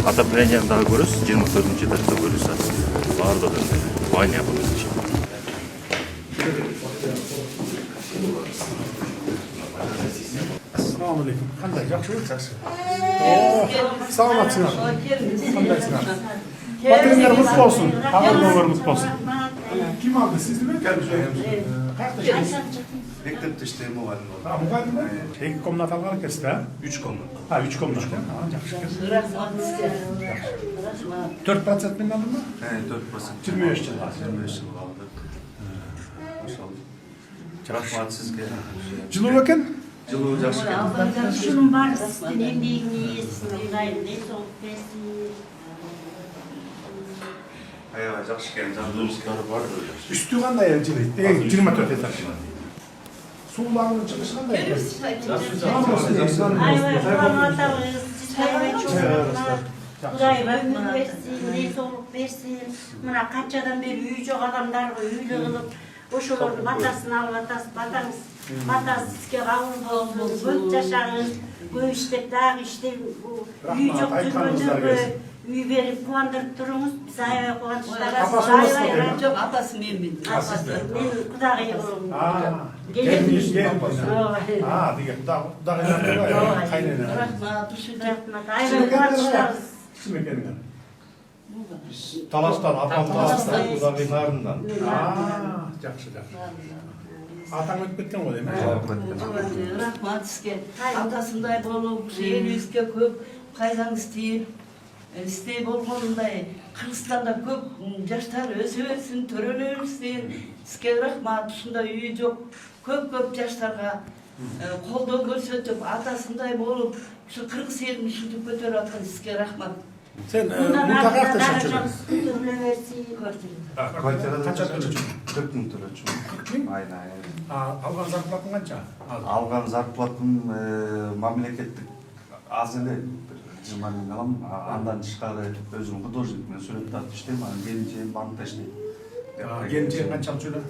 Отопленияны дагы көрөсүз, 24-этажда көрөсүз. Бардыгы баня болот. Assalamu alaikum. Qanday, yaxshimi? Yaxshi. Salomatsizlar. Qandaysizlar? Xotiringlar mutlu olsun. Xabarlar mutlu olsun. Kim aldı? Siz mi? Mektepte işlemi muallim oldu. Muallim mi? İki komnat algan ekansiz da? 3 komnat. Ha, 3 komnat. Yaxshi. 4% men aldımı? He, 4%. 25 yıl. 25 yıl aldık. Maşallah. Rahmat sizge. Жылуу экен? Жылуу жакшы экен. Şunun var, sizin emdiğiniz, ne soğuk versin. Аябай жакшы экен. Жандылыштары бар. Üstü qanday жылыйт? 24 этаж. Sularının çıkışı qanday ekan? Ayvay, Kur'an atamız, sizlere çok onlar. Kudayba ömür versin, ne soğuk versin. Mına kaçadan beri üy çok adamlar üylü kılıp, oşuların batasını alıp batanız. Batas sizge kavur olsun, göt yaşağız, göğüştep dağ işte, üy çok türbündür, üy verip kuvandırıp durunuz. Biz ayvay kuvandırışlara, siz ayvay. Çok atası men bildim. Ben kudağıyı olum. Gelmiş. Ha, diye dağıyla kaynayla. Rahmat, düşürdük. Ayvay kuvandırışlarız. Kim ekenler? Talaştan, Talaştan, Uzaklarından. Жақсы. Атаң өтіп кеткен ғой деймін. Rahmat sizge. Atasınday bolup, elibizge köp kaydan istey bolgonunday. Kırgızstanda köp yaşlar ösü ösün, törölör isteyin. Sizge rahmat, ушундай үйү жок. Köp yaşlarga koldo көрсөтүp, atasınday bolup, şu Kırgız elini ушинтип көтөрүп аткан sizge rahmat. Sen mutlaka yaşayacaksın. Kvartirada Kaça төлөчү? 40 000 төлөчүм. 40 000? Aynen. Алған зарплатың қанша? Алган зарплатым мамлекеттик аз эле 20 000 алам. Андан тышкары өзүм художник менен сүрөт тартып иштейм. Анан келинчегим банкта иштейт. Келіншегің қанша төле?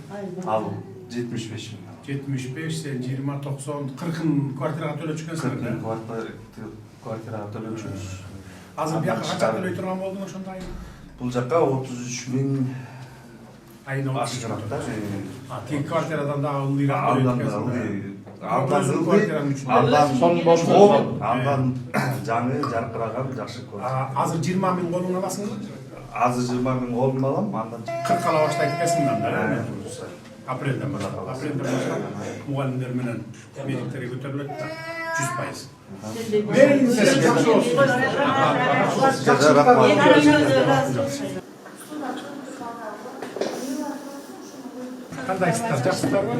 Ал 75 000. 75, sen 20, 90, 40 kvartiraga төлөчү экенсиң. 40 kvartiraga төлөчүбүз. Азыр бияка канча төлөй турган болдуң ошондо айына? Бул жакка 33 000 Айына 33 ашкаракта. Тик квартирадан да ылдыйраак төлөйт экенсиң. Андан жаңы жаркыраган жакшы көрүнөт. Азыр 20 000 колуңа аласыңбы? Азыр 20 000 колумда алам, андан 40 ала баштайт экенсиң анда. Апрелден баштап. Апрелден Апрелден мугалимдер менен медиктерге көтөрүлөт да 100%. Кандайсыздар, жакшысыздарбы?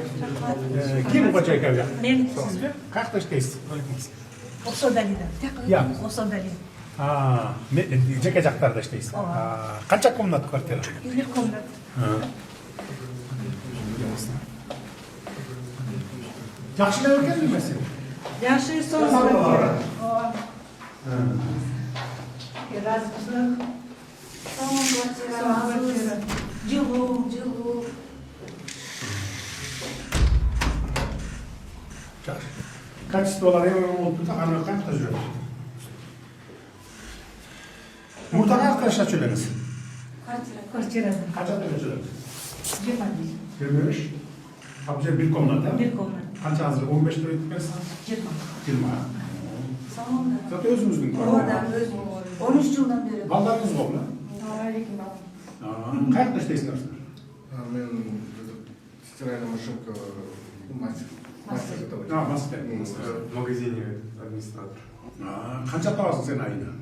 Ким кожойка бияк? Мен. Сизби? Каякта иштейсиз? Осодалида. Я. Осодалида. Жеке жактарда иштейсиз. Канча комнат квартира? 1 комнат. Жакшы деп келдиңби сен? Yaxşı sonunda. Различных. Жылуу. Качестволар эң болуп турса, аны кантип жүрөт? Мурда кантип жашап жүрөңүз? Квартирада. Канча төлөп 25. 25. Абже бир комната. 1 комнат. Канча азыр 15 төлөйт экенсиң? 20. Salonda. Зато өзүңүздүн квартира. 13 жылдан бeri. Балдарыңыз болду? Екі бал. Каякта иштейсиңер? Мен стиральная машинка мастер. Мастер. В магазине администратор. Канча табасың сен айына?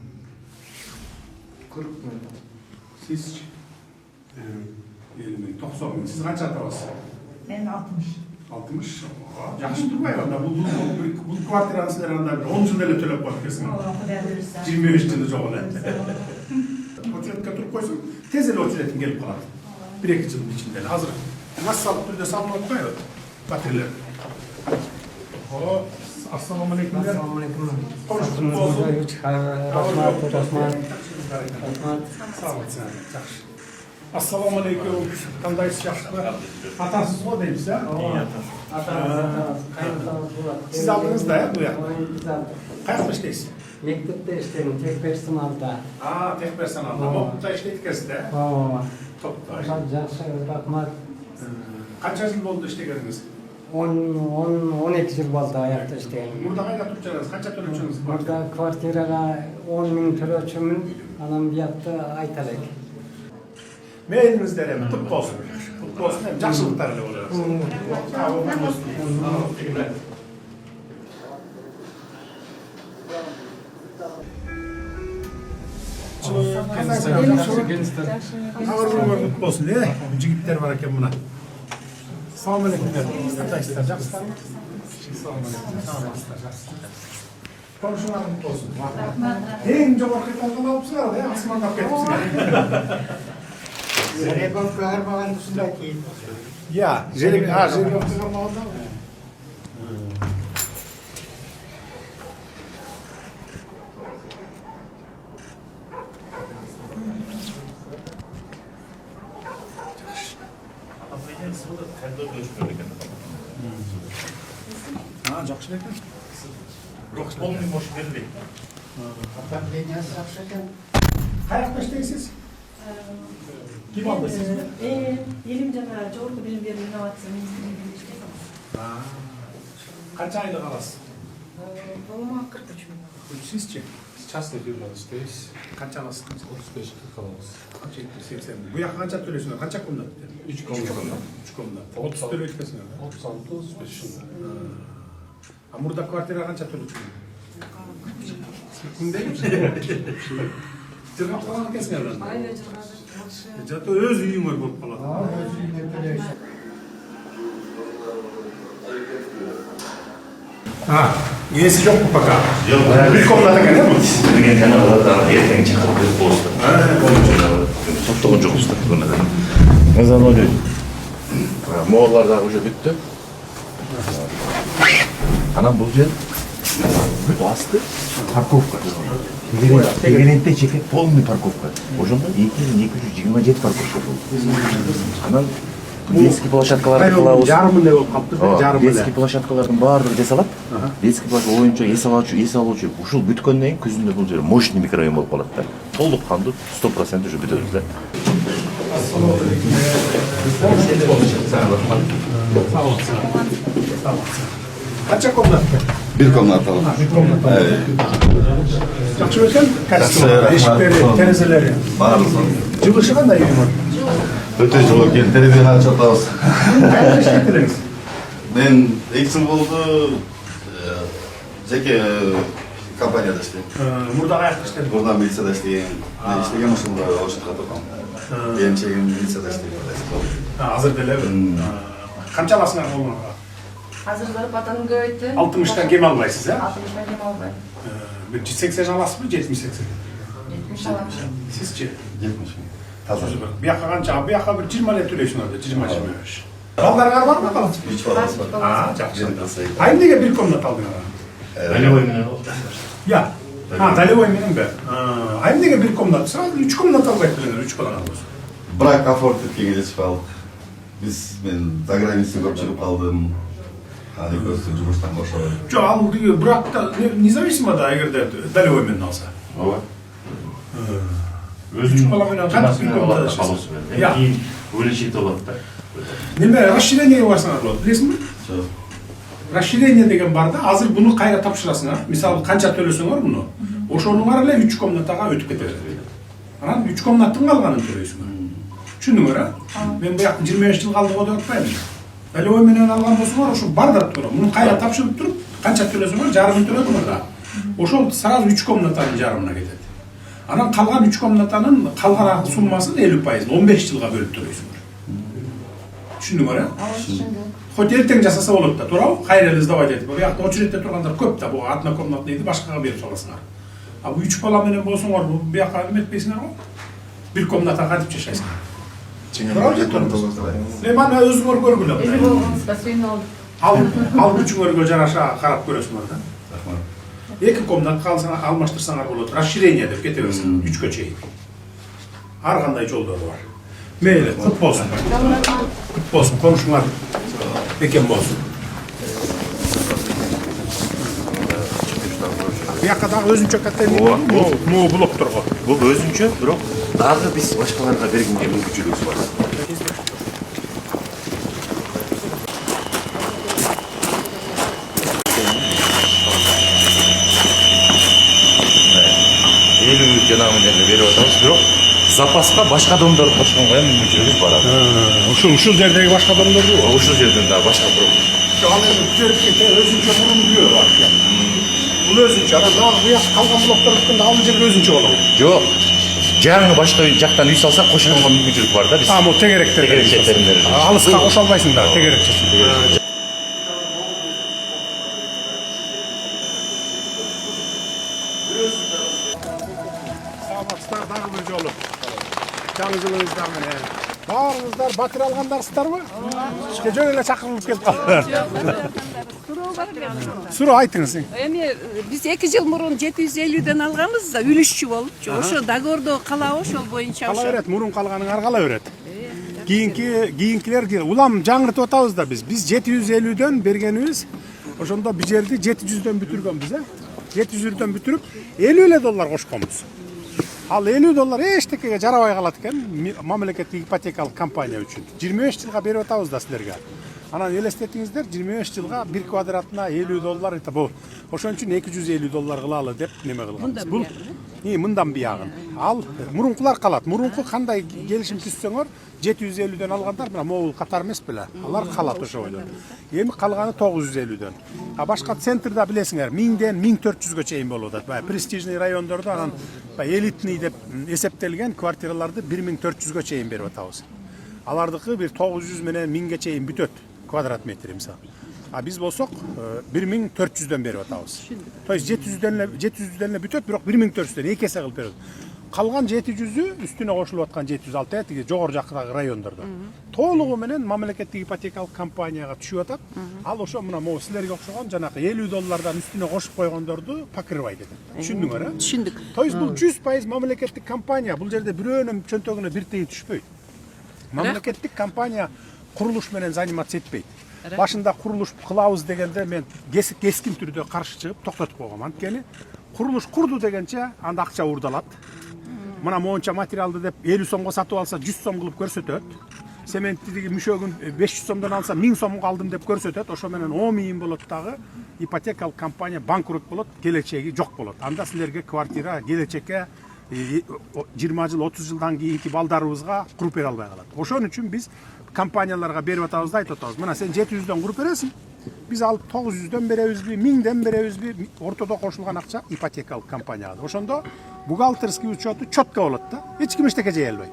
40 000. Сиз 50 000, 90 000. Сиз канча табасыз? Ben 60. 60. Жакшы турбайбы анда? Бул квартираны силер анда 10 жыл эле төлөп коюп кетсиң. Құдай бұйырса. 25 жылы жок эле. Очередке туруп койсоң, тез эле очередиң келип калат. 1-2 жылдын ичинде эле. Азыр массалык түрдө салынып атпайбы? Патрирлер. Assalamu alaikum. Assalamu alaikum. Konuştuk olsun. Rahmat. Sağ olun. Yaxşı. Assalamu alaikum. Qandaysiz, yaxshimi? Atasız o deysiz, ha? Siz aldınız da ya bu ya? Qayerda işleysiz? Mektepte işledim, tek personalda. Tek personalda. Ama burada işte etkisi de. Topta. Жақсы, рахмат. Kaça yıl oldu işte geldiniz? 12 yıl болды аяқта іштегенім. Burada kayda tutacağınız, kaça төлeyeceksiniz? Burada kvartираға 10 000 төлеушімін, анан бұяқты айталек. Meylinizler hem tıp olsun. Tıp olsun hem жақсылықтарıyla oluyor. Sağ olun. Ağırlığına mutlu olsun diye. Cigitler var hakem buna. Selamun aleyküm. Arkadaşlar, жақсылар. Konuşular mutlu olsun. En çok orkaytandan alıpsınlar da ya. Asman kapı etmişsiniz. Жеребовка арбаған тұсында кейін. Ya, Jelibov'ta kalmadı. Жақсы екен. Полный бош берді. Қаяқта іштейсіз? Kim aldı siz mi? Elim жаңа жогорку билим берүү инновация министрлигинде иштейм. Kaç aylık alası? По-моему, 43 000. Sizce? Частный фирмада иштейбиз. Kaç alasınız? 35-40 алабыз. 80. Bu yakın kaça төлесіңдер? Kaça kumda? 3 комната. 3 kumda. 30 төле өткесіңдер. 36-35 жыл. Burada kvartira kaça төлесіңdер? Күнде mi? Жырғап қалған екенсіңдер. Айла жыргады. Жакшы. Жаты өз үйіңер болып қалады. Iyisi yok mu baka? Yok. Bir komnata gene mi? Sizden kanalda da erken çıkarıp bir posta. Topluğun çok usta buna da. Ne zaman oluyor? Moğollar da уже bitti. Anam bulacak. Bastı. Parkovka. Тегерентте чеке полный парковка. Ошондо 2227 парковка болду. Анан детский площадкаларды кылабыз. Жарым эле болуп калыптыр, жарым эле. Детский площадкалардын баардыгы жасалат. Детский площадка оюнчу эс алуучу ушул бүткөндөн кийин күзүндө бул жер мощный микрорайон болуп калат да. Толук кандуу 100% уже бүтөбүз да. Kaça komnata? Bir komnatalı. Жақсы екен? Качество, ешіктері, терезелері. Жылы қандай үйің var? Öte жылы екен, терезені ашып атабыз. Қайда іштейсіз? Мен 2 жыл болды жеке компанияда иштейм. Мурда қаяқта іштедіңіз? Buradan милицияда иштейм. Мен иштеген ушунда ошентке тургам. Эмчегим милицияда иштейм. Азыр деле. Қанша аласыңар қолыңа? Азыр зарплатаным көбөйтті. 60-тан кем албайсыз, а? 60-тан кем албайм. Bir 80 alасыз mı, 70-80? 70 алам. Sizce? 70. Таза. Bu yakka kança, bu yakka bir 20 lira төлейсің orada, 20-25. Балдарыңар бар ма қалады? 3 баласы бар. Жақсы. Айымдеге bir komnat aldın ara? Ya. Далевой менен бе? Айымдеге bir komnat, сразу 3 komnat албайт біліңдер, 3 балаң албайсың. Бірақ афорт еткенге жетіп қалдық. Мен за границей көп жүріп қалдым. Hani gösteri жұмыстан бошабай. Жоқ, ал бірақ та независимо да, егерде далевой менен алса. Ооба. Үч бала менен кантип bir komnat аласыз? Я. Увеличить болот да. Неме расширениеге барсаңар болот, билесиңби? Жоқ. Расширение деген бар да, азыр буну кайра тапшырасыңар. Мисалы канча төлөсөңөр буну, ошонуңар эле 3 комнатага өтүп кетет. Анан 3 комнаттын калганын төлөйсүңөр. Түшүндүңөр, а? Мен буякта 25 жыл калдым деп атпайм. Далевой менен алган болсоңор, ошо бар да тура. Муну кайра тапшырып туруп, канча төлөсөңөр, жарымын төлөдүңөр да. Ошол сразу 3 комнатанын жарымына кетет. Анан калган 3 комнатанын калган суммасын 50%, 15 жылга бөлүп төлөйсүңөр. Түшүндүңөр, а? Хоть эртең жасаса болот да, туурабы? Кайра эле сдавать этип. Буякта очередте тургандар көп да, буга одна комната дейди, башкага берип саласыңар. А бу 3 бала менен болсоңор, бу буякка эметпейсиңер го? Bir komnata кантип жашайсыңар? Мана өзүңөр көргүлө. Эли болгонубузга сүйүнүп алдык. Ал үчүңөргө жараша карап көрөсүңөр да. 2 комнат калсаңар, алмаштырсаңар болот. Расширение деп кете берсиң, 3кө чейин. Ар кандай жолдор бар. Мейли, кут болсун. Кут болсун, конушуңар бекем болсун. Бияққа дағы өзүнчө котельный Ооба. могу блокторго. Бул өзүнчө, бирок дагы биз башкаларга бергенге мүмкүнчүлүгүбүз бар. Элүү жанагы менен берип атабыз, бирок запаска башка домдорду кошконго эми мүмкүнчүлүгүбүз бар. Ушул жердеги башка адамдарды Ушул жерден дагы башка бирок ал эми жерге өзүнчө мурун күйөө бар. Бул өзүнчө, анан дагы буяк калган блоктор өткөндө ал жерге өзүнчө болот. жок. Жаңы башка жактан үй салсак кошконго мүмкүнчүлүк бар да биз. Могу тегеректер. Тегеректерин. Алыска кошо албайсың да, тегерекчесин. Саламатсыздар, дагы бир жолу. Жаңы жылыңыздар менен. Баарыңыздар батир алгандарсыздарбы? Ишке жөн эле чакырылып келип калдыңар. Суроо айтыңыз. Эми биз 2 жыл мурун 750ден алганбыз да, үлүшчү болупчу. Ошо договордо калабы ошол боюнча Кала берет, мурун калганыңар кала берет. Кийинкилер улам жаңыртып атабыз да биз. Биз 750дөн бергенибиз, ошондо бир жерди 700дөн бүтүргөнбүз, 700дөн бүтүрүп, $50 кошконбуз. Ал $50 эчтекеге жарабай калат экен мамлекеттик ипотекалык компания үчүн. 25 жылга берип атабыз да силерге. Анан элестетиңиздер, 25 жылга 1 квадратына $50 это бул. Ошон үчүн $250 кылалы деп неме кылганбыз. Бул мындан биягын. Ал мурункулар калат. Мурунку кандай келишим түзсөңөр 750дөн алгандар мына могул катар эмес беле. Алар калат ошо бойдон. Эми калганы 950дөн. А башка центрда билесиңер 1000ден 1400гө чейин болуп атат. Баягы престижный райондордо анан элитный деп эсептелген квартираларды 1400гө чейин берип атабыз. Алардыкы бир 900 менен 1000ге чейин бүтөт квадрат метр мисалы. А биз болсок 1400дөн берип атабыз. То есть 700дөн эле бүтөт, бирок 1400дөн 2 эсе кылып берет. Калган 700ü үстүнө кошулуп аткан 706 тиги жогору жактагы райондордо. Толугу менен мамлекеттик ипотекалык компанияга түшүп атат. Ал ошо мына могу силерге окшогон жанакы $50 үстүнө кошуп койгондорду покрывайт этет. Түшүндүңөр, э? түшүндүк. То есть бул 100% мамлекеттик компания. Бул жерде бирөөнүн чөнтөгүнө бир тиын түшпөйт. Мамлекеттик компания курулуш менен заниматься этпейт. Башында курулуш кылабыз дегенде мен кескин түрдө каршы чыгып токтотуп койгом. Анткени курулуш курду дегенче анда акча уурдалат. Мына моунча материалды деп 50 сомго сатып алса 100 сом кылып көрсөтөт. Цементтиги мүшөгүн 500 сомдон алса 1000 сомго алдым деп көрсөтөт. Ошо менен 10 миң болот дагы ипотекалык компания банкрот болот, келечеги жок болот. Анда силерге квартира келечекке 20 жыл 30 жылдан кийинки балдарыбызга куруп бере албай калат. Ошон үчүн биз компанияларга берип атабыз да айтып атабыз. Мына сен 700дөн куруп бересиң. Биз алып 900дөн беребизби, 1000ден беребизби? Ортодо кошулган акча ипотекалык компанияга. Ошондо бухгалтерский учету четко болот да. Эч ким эчтеке жей албайт.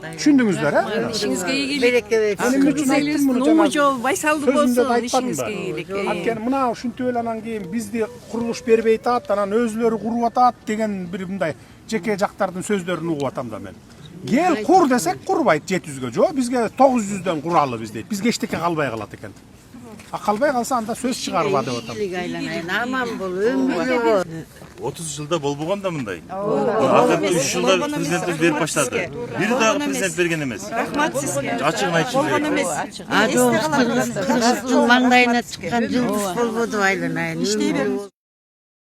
Түшүндүңүздөр, э? Ишиңизге ийгилик. Эмне үчүн айттым муну? Нуңу жол байсалдуу болсун, айтпадым ишиңизге ийгилик. Анткени мына ушинтип эле анан кийин бизди курулуш бербей атат, анан өзүлөрү куруп атат деген бир мындай жеке жактардын сөздөрүн угуп атам да мен. Кел кур десек курбайт 700гө. Жок, бизге 900дөн куралы биз дейт. Бизге эчтеке калбай калат экен. А калбай калса анда сөз чыгарба деп атам. Аман бол, өмүрлүү бол. 30 жылда болбогон да мындай. Азыр 3 жылда президентибиз берип баштады. Бир дагы президент берген эмес. Рахмат сизге. Ачыгын айтчу. Болгон эмес. Жыл маңдайына чыккан жылдыз болбоду айланайын.